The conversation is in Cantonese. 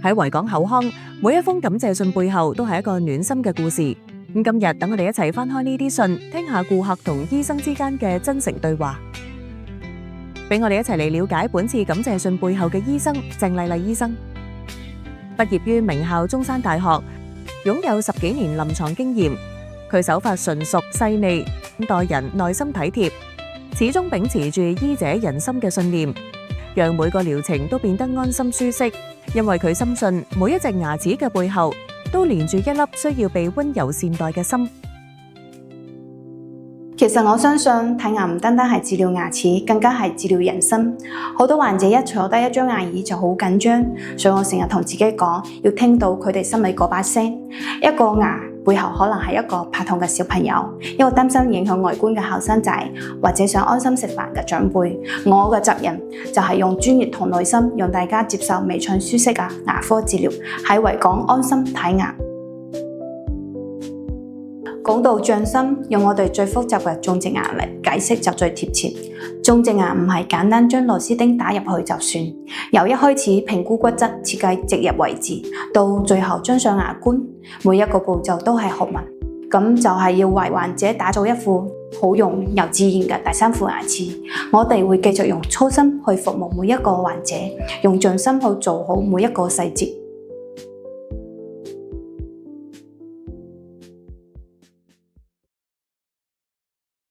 喺維港口腔，每一封感謝信背後都係一個暖心嘅故事。今日等我哋一齊翻開呢啲信，聽下顧客同醫生之間嘅真誠對話。俾我哋一齊嚟了解本次感謝信背後嘅醫生鄭麗麗醫生。畢業於名校中山大學，擁有10幾年臨床經驗。佢手法純熟細膩，待人耐心體貼，始終秉持住醫者仁心嘅信念，讓每個療程都變得安心舒適。因為佢深信每一隻牙齒嘅背後都連住一粒需要被溫柔善待嘅心。其實我相信睇牙唔單單係治療牙齒，更加係治療人生。好多患者一坐低一張牙椅就好緊張，所以我成日同自己講，要聽到佢哋心裏嗰把聲。一個牙背後可能係一個怕痛嘅小朋友，一個擔心影響外觀嘅後生仔，或者想安心食飯嘅長輩。我嘅責任就係用專業同耐心，讓大家接受微暢舒適嘅牙科治療，喺維港安心睇牙。講到匠心，用我哋最複雜嘅種植牙嚟解釋就最貼切。種植牙唔係簡單將螺絲釘打入去就算，由一開始評估骨質、設計植入位置，到最後裝上牙冠，每一個步驟都係學問。咁就係要為患者打造一副好用又自然嘅第三副牙齒。我哋會繼續用初心去服務每一個患者，用匠心去做好每一個細節。